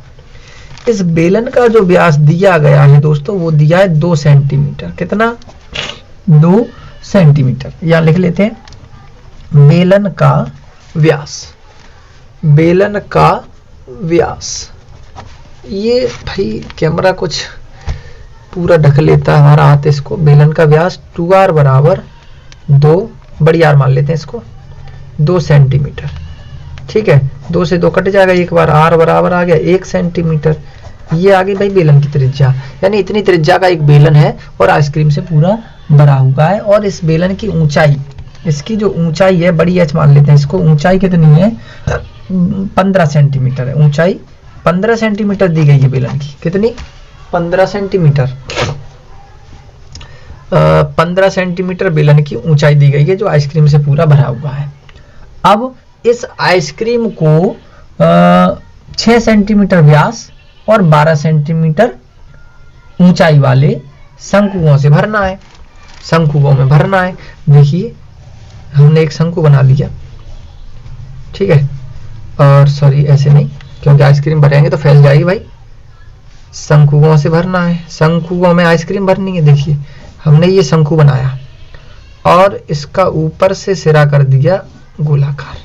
इस बेलन का जो व्यास दिया गया है दोस्तों वो दिया है 2 सेंटीमीटर। कितना, 2 सेंटीमीटर। यहां लिख लेते हैं बेलन का व्यास, बेलन का व्यास। ये भाई कैमरा कुछ पूरा ढक लेता है हमारा हाथ इसको। बेलन का व्यास 2r बराबर 2, बड़ी आर मान लेते हैं इसको, 2 सेंटीमीटर, ठीक है। 2 से 2 कट जाएगा, एक बार r बराबर आ गया 1 सेंटीमीटर। ये आ गई भाई बेलन की त्रिज्या, यानी इतनी त्रिज्या का एक बेलन है और आइसक्रीम से पूरा भरा हुआ है। और इस बेलन की ऊंचाई, इसकी जो ऊंचाई है, बड़ी एच मान लेते हैं इसको, ऊंचाई कितनी है, 15 सेंटीमीटर है। ऊंचाई 15 सेंटीमीटर दी गई है बेलन की। कितनी, 15 सेंटीमीटर। 15 सेंटीमीटर बेलन की ऊंचाई दी गई है जो आइसक्रीम से पूरा भरा हुआ है। अब इस आइसक्रीम को 6 सेंटीमीटर व्यास और 12 सेंटीमीटर ऊंचाई वाले शंकुओं से भरना है, शंकुओं में भरना है। देखिए हमने एक शंकु बना लिया, ठीक है, और सॉरी ऐसे नहीं, क्योंकि आइसक्रीम भरेंगे तो फैल जाएगी भाई। शंकुओं से भरना है, शंकुओं में आइसक्रीम भरनी है। देखिए हमने ये शंकु बनाया और इसका ऊपर से सिरा कर दिया गोलाकार,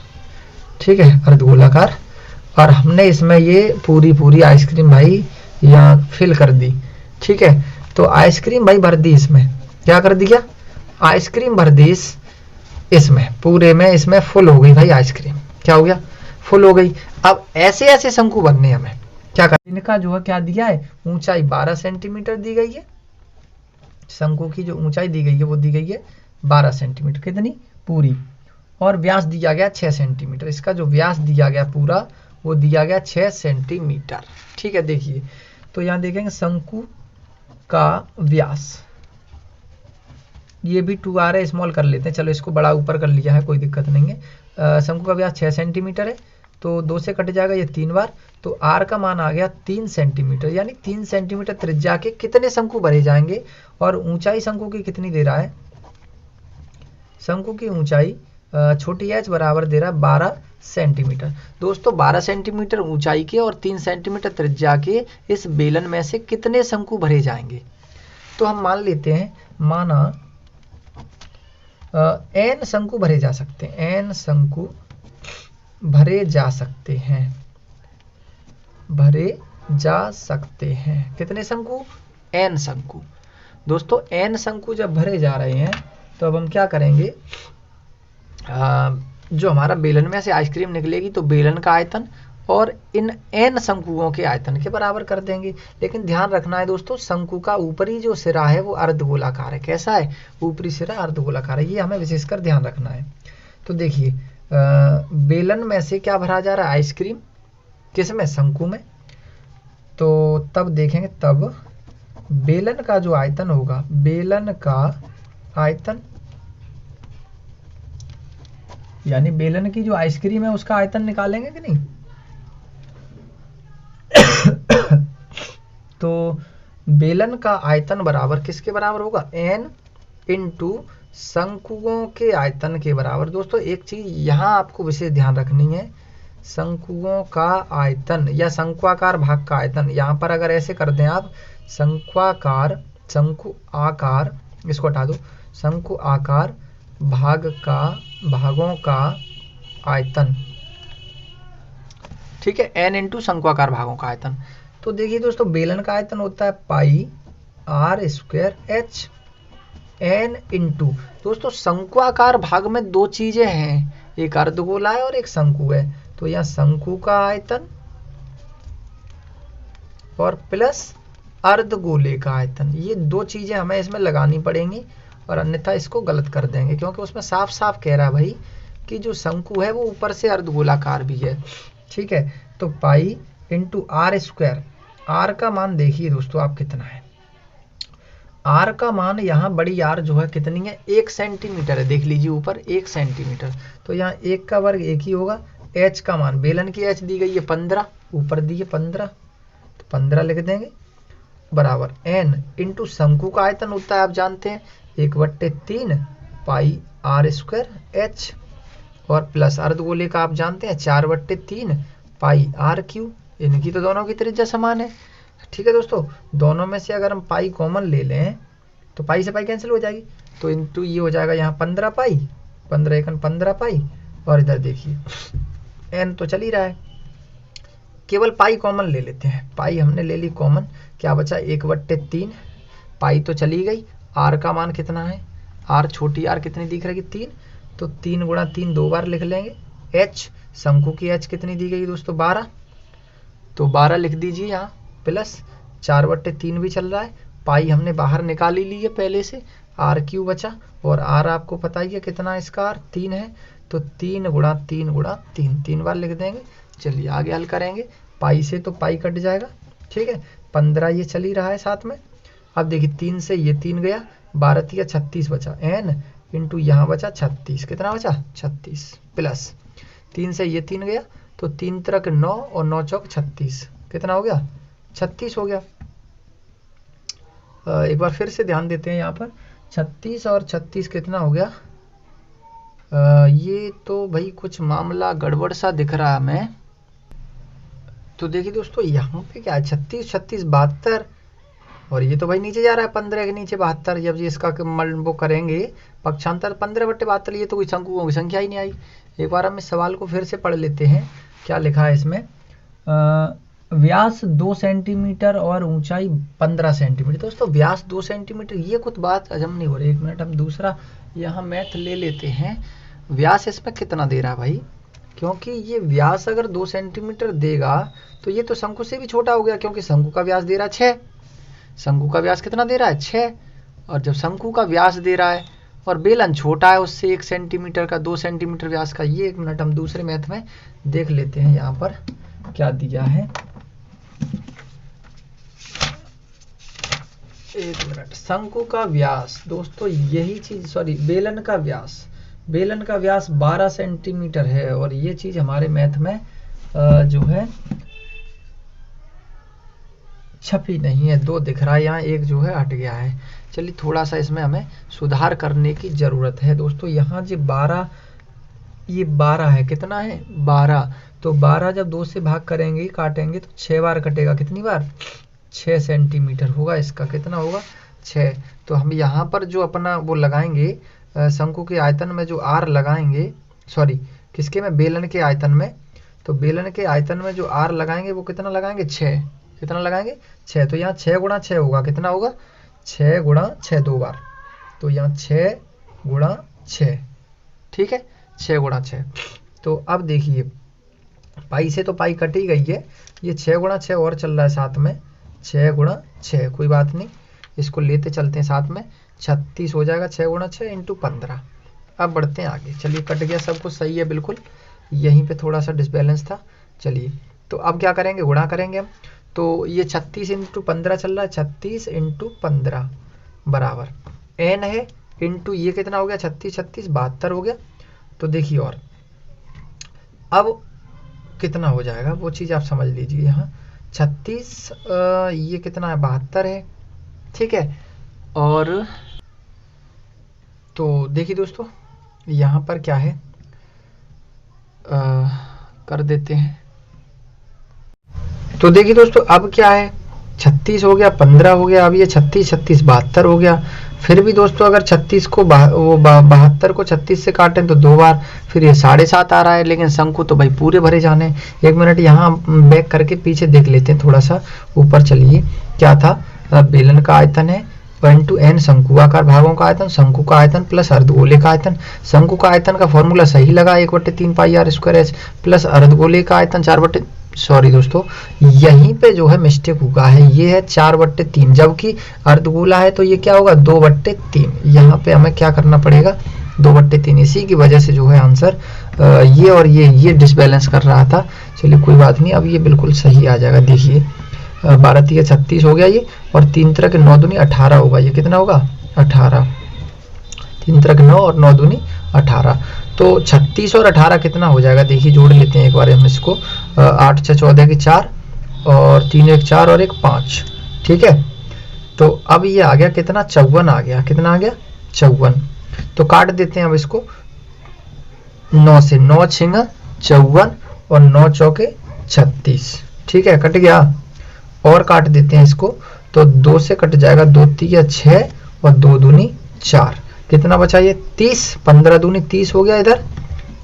ठीक है, अर्धगोलाकार, और हमने इसमें ये पूरी आइसक्रीम भाई यहाँ फिल कर दी, ठीक है। तो आइसक्रीम भाई भर दी इसमें, क्या कर दिया, आइसक्रीम भर दी इसमें पूरे में, इसमें फुल हो गई भाई आइसक्रीम। क्या हो गया, फुल हो गई। अब ऐसे ऐसे शंकु बनने हमें क्या कर, इनका जो है क्या दिया है, ऊंचाई 12 सेंटीमीटर दी गई है, शंकु की जो ऊंचाई दी गई है वो दी गई है 12 सेंटीमीटर, कितनी, पूरी, और व्यास दिया गया 6 सेंटीमीटर। इसका जो व्यास दिया गया पूरा वो दिया गया 6 सेंटीमीटर, ठीक है। देखिए तो यहाँ देखेंगे शंकु का व्यास, ये भी 2r है, स्मॉल कर लेते हैं, चलो इसको बड़ा ऊपर कर लिया है, कोई दिक्कत नहीं है। शंकु का व्यास 6 सेंटीमीटर है, तो 2 से कट जाएगा ये 3 बार, तो r का मान आ गया 3 सेंटीमीटर, यानी 3 सेंटीमीटर त्रिज्या के कितने शंकु भरे जाएंगे। और ऊंचाई शंकु की कितनी दे रहा है, शंकु की ऊंचाई छोटी h बराबर दे रहा है 12 सेंटीमीटर। दोस्तों 12 सेंटीमीटर ऊंचाई के और 3 सेंटीमीटर त्रिज्या के इस बेलन में से कितने शंकु भरे जाएंगे। तो हम मान लेते हैं, माना n शंकु भरे जा सकते हैं, n शंकु भरे जा सकते हैं, भरे जा सकते हैं। कितने शंकु, n शंकु। दोस्तों n शंकु जब भरे जा रहे हैं तो अब हम क्या करेंगे, जो हमारा बेलन में से आइसक्रीम निकलेगी तो बेलन का आयतन और इन n शंकुओं के आयतन के बराबर कर देंगे। लेकिन ध्यान रखना है दोस्तों, शंकु का ऊपरी जो सिरा है वो अर्धगोलाकार है। कैसा है, ऊपरी सिरा अर्धगोलाकार है, ये हमें विशेषकर ध्यान रखना है। तो देखिए बेलन में से क्या भरा जा रहा है, आइसक्रीम, किसमें, शंकु में। तो तब देखेंगे, तब बेलन का जो आयतन होगा, बेलन का आयतन यानी बेलन की जो आइसक्रीम है उसका आयतन निकालेंगे कि नहीं। तो बेलन का आयतन बराबर किसके बराबर होगा, n इंटू शंकुओं के आयतन के बराबर। दोस्तों एक चीज यहाँ आपको विशेष ध्यान रखनी है, शंकुओं का आयतन या शंक्वाकार भाग का आयतन, यहाँ पर अगर ऐसे कर दें आप शंकु आकार, इसको हटा दो, शंकु आकार भागों का आयतन, ठीक है, n इंटू शंक्वाकार भागों का आयतन। तो देखिए दोस्तों बेलन का आयतन होता है पाई r square h, n into, दोस्तों शंक्वाकार भाग में दो चीजें हैं, एक अर्धगोला है और एक शंकु है, तो यहाँ शंकु का आयतन और प्लस अर्धगोले का आयतन, ये दो चीजें हमें इसमें लगानी पड़ेंगी, और अन्यथा इसको गलत कर देंगे, क्योंकि उसमें साफ साफ कह रहा है भाई कि जो शंकु है वो ऊपर से अर्धगोलाकार भी है, ठीक है। तो pi into r square, r का मान देखिए दोस्तों आप कितना है, आर का मान यहाँ बड़ी आर जो है कितनी है, 1 सेंटीमीटर है, देख लीजिए ऊपर 1 सेंटीमीटर, तो यहाँ 1 का वर्ग 1 ही होगा। एच का मान, बेलन की एच दी गई है 15, ऊपर दी है 15, तो 15 लिख देंगे बराबर n इंटू शंकु का आयतन होता है आप जानते हैं 1/3 पाई आर स्क्वायर एच, और प्लस अर्धगोले का आप जानते हैं 4/3 पाई आर क्यू, इनकी तो दोनों की त्रिज्या समान है, ठीक है दोस्तों। दोनों में से अगर हम पाई कॉमन ले लें तो पाई से पाई कैंसिल हो जाएगी, तो इंटू ये हो जाएगा यहाँ 15 पाई, 15 एकन 15 पाई, और इधर देखिए n तो चल ही रहा है, केवल पाई कॉमन ले लेते हैं, पाई हमने ले ली कॉमन, क्या बचा 1/3, पाई तो चली गई, आर का मान कितना है, आर छोटी आर कितनी दिख रही है 3, तो 3 गुणा 3 दो बार लिख लेंगे। एच, शंकु की एच कितनी दी गई दोस्तों 12, तो 12 लिख दीजिए यहाँ, प्लस 4/3 भी चल रहा है, पाई हमने बाहर निकाल ही ली है पहले से, आर क्यू बचा, और आर आपको पता ही है कितना इसका आर 3 है, तो 3 गुणा 3 गुणा 3, 3 बार लिख देंगे। चलिए आगे हल करेंगे, पाई से तो पाई कट जाएगा, ठीक है, 15 ये चल ही रहा है साथ में, अब देखिए 3 से ये 3 गया, 12 या 36 बचा, n इंटू यहाँ बचा 36, कितना बचा 36, प्लस 3 से ये 3 गया, तो 3 तरक 9 और 9 चौक 36, कितना हो गया 36 हो गया। एक बार फिर से ध्यान देते हैं यहाँ पर, 36 और 36 कितना हो गया, ये तो भाई कुछ मामला गड़बड़ सा दिख रहा है हमें, तो देखिए दोस्तों यहाँ पे क्या है 36 36 72, और ये तो भाई नीचे जा रहा है 15 के नीचे 72, जब ये इसका वो करेंगे पक्षांतर 15/72, ये तो कोई शंकुओं की संख्या ही नहीं आई। एक बार हम इस सवाल को फिर से पढ़ लेते हैं, क्या लिखा है इसमें, व्यास 2 सेंटीमीटर और ऊंचाई 15 सेंटीमीटर। दोस्तों व्यास 2 सेंटीमीटर, ये कुछ बात हजम नहीं हो रही, एक मिनट हम दूसरा यहाँ मैथ ले लेते हैं। व्यास इसमें कितना दे रहा है भाई, क्योंकि ये व्यास अगर 2 सेंटीमीटर देगा तो ये तो शंकु से भी छोटा हो गया, क्योंकि शंकु का व्यास दे रहा है 6, शंकु का व्यास कितना दे रहा है 6, और जब शंकु का व्यास दे रहा है और बेलन छोटा है उससे 1 सेंटीमीटर का, 2 सेंटीमीटर व्यास का, ये एक मिनट हम दूसरे मैथ में देख लेते हैं यहाँ पर क्या दिया है, एक मिनट। शंकु का व्यास दोस्तों यही चीज, सॉरी बेलन का व्यास, बेलन का व्यास 12 सेंटीमीटर है, और ये चीज हमारे मैथ में जो है छपी नहीं है, 2 दिख रहा है यहाँ, एक जो है हट गया है। चलिए थोड़ा सा इसमें हमें सुधार करने की जरूरत है दोस्तों। यहाँ जो 12, ये 12 है, कितना है 12, तो 12 जब 2 से भाग करेंगे काटेंगे तो 6 बार कटेगा, कितनी बार 6 सेंटीमीटर होगा इसका, कितना होगा 6। तो हम यहाँ पर जो अपना वो लगाएंगे शंकु के आयतन में जो आर लगाएंगे, सॉरी किसके में, बेलन के आयतन में, तो बेलन के आयतन में जो आर लगाएंगे वो कितना लगाएंगे 6, कितना लगाएंगे 6, तो यहाँ 6 गुणा 6 होगा, कितना होगा 6 गुणा 6 दो बार, तो यहाँ 6 गुणा 6, ठीक है 6 गुणा 6। तो अब देखिए पाई से तो पाई कट ही गई है, ये 6 गुणा 6 और चल रहा है साथ में, 6 गुणा 6, कोई बात नहीं इसको लेते चलते हैं साथ में, 36 हो जाएगा 6 गुणा 6 इंटू 15। अब बढ़ते हैं आगे, चलिए कट गया, सब कुछ सही है बिल्कुल, यहीं पे थोड़ा सा डिसबैलेंस था। चलिए तो अब क्या करेंगे, गुणा करेंगे हम, तो ये 36 इंटू 15 चल रहा है, 36 इंटू 15 बराबर n है इंटू ये कितना हो गया 36 36 72 हो गया। तो देखिए और अब कितना हो जाएगा वो चीज़ आप समझ लीजिए, यहाँ 36, ये कितना है, 72 है, ठीक है। और तो देखिए दोस्तों यहाँ पर क्या है, कर देते हैं। तो देखिए दोस्तों अब क्या है, 36 हो गया, 15 हो गया, अब ये 36 36 72 हो गया। फिर भी दोस्तों अगर 36 को 72 को 36 से काटें तो 2 बार, फिर ये 7.5 आ रहा है, लेकिन शंकु तो भाई पूरे भरे जाने। 1 मिनट यहाँ बैक करके पीछे देख लेते हैं, थोड़ा सा ऊपर चलिए। क्या था, बेलन का आयतन है 1/n शंकुआकार भागों का आयतन, शंकु का आयतन प्लस अर्धगोले का आयतन। शंकु का आयतन का फॉर्मूला सही लगा, 1/3 पाई आर स्क्वायर एच, प्लस अर्धगोले का आयतन 4 सॉरी दोस्तों यहीं पे जो है मिस्टेक हुआ है, ये है 4/3, जबकि अर्धगोला है तो ये क्या होगा 2/3। यहाँ पे हमें क्या करना पड़ेगा, 2/3। इसी की वजह से जो है आंसर ये और ये डिसबैलेंस कर रहा था। चलिए कोई बात नहीं, अब ये बिल्कुल सही आ जाएगा। देखिए 12 3 36 हो गया ये, और 3 तरह के 9 दूनी 18 होगा। ये कितना होगा 18, 3 तरह के 9 और 9 दूनी 18। तो 36 और 18 कितना हो जाएगा, देखिए जोड़ लेते हैं एक बार हम इसको। 8 6 14 की 4, और 3 1 4 और 1 5, ठीक है। तो अब ये आ गया कितना, 54 आ गया। कितना आ गया 54। तो काट देते हैं अब इसको 9 से, 9 6 54 और 9 चौके 36, ठीक है, कट गया। और काट देते हैं इसको, तो 2 से कट जाएगा, 2 3 6 और 2 दूनी 4, कितना बचा ये 30, 15 दूनी 30 हो गया इधर,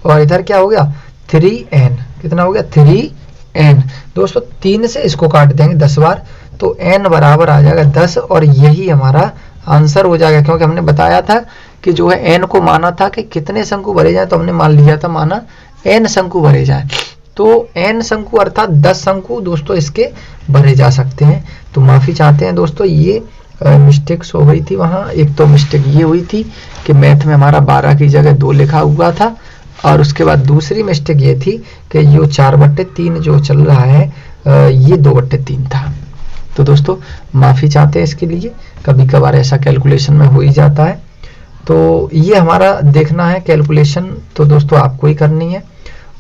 और इधर क्या हो गया 3n, कितना हो गया 3n। दोस्तों 3 से इसको काट देंगे 10 बार, तो n बराबर आ जाएगा 10, और यही हमारा आंसर हो जाएगा। क्योंकि हमने बताया था कि जो है n को माना था कि कितने शंकु भरे जाए, तो हमने मान लिया था माना n शंकु भरे जाए। तो n शंकु अर्थात 10 शंकु दोस्तों इसके भरे जा सकते हैं। तो माफ़ी चाहते हैं दोस्तों, ये मिस्टेक्स हो गई थी वहाँ। एक तो मिस्टेक ये हुई थी कि मैथ में हमारा 12 की जगह 2 लिखा हुआ था, और उसके बाद दूसरी मिस्टेक ये थी कि जो 4/3 जो चल रहा है ये 2/3 था। तो दोस्तों माफ़ी चाहते हैं इसके लिए, कभी कभार ऐसा कैलकुलेशन में हो ही जाता है। तो ये हमारा देखना है कैलकुलेशन, तो दोस्तों आपको ही करनी है।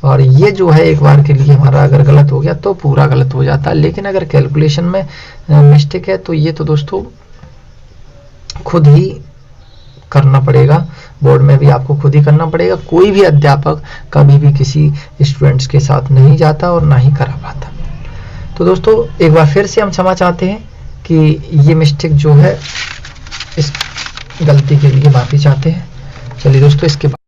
और ये जो है एक बार के लिए हमारा अगर गलत हो गया तो पूरा गलत हो जाता है, लेकिन अगर कैलकुलेशन में मिस्टेक है तो ये तो दोस्तों खुद ही करना पड़ेगा, बोर्ड में भी आपको खुद ही करना पड़ेगा। कोई भी अध्यापक कभी भी किसी स्टूडेंट्स के साथ नहीं जाता और ना ही करा पाता। तो दोस्तों एक बार फिर से हम क्षमा चाहते हैं कि ये मिस्टेक जो है, इस गलती के लिए माफ़ी चाहते हैं। चलिए दोस्तों इसके बाद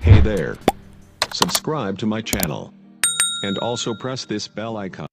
Hey there. Subscribe to my channel and also press this bell icon.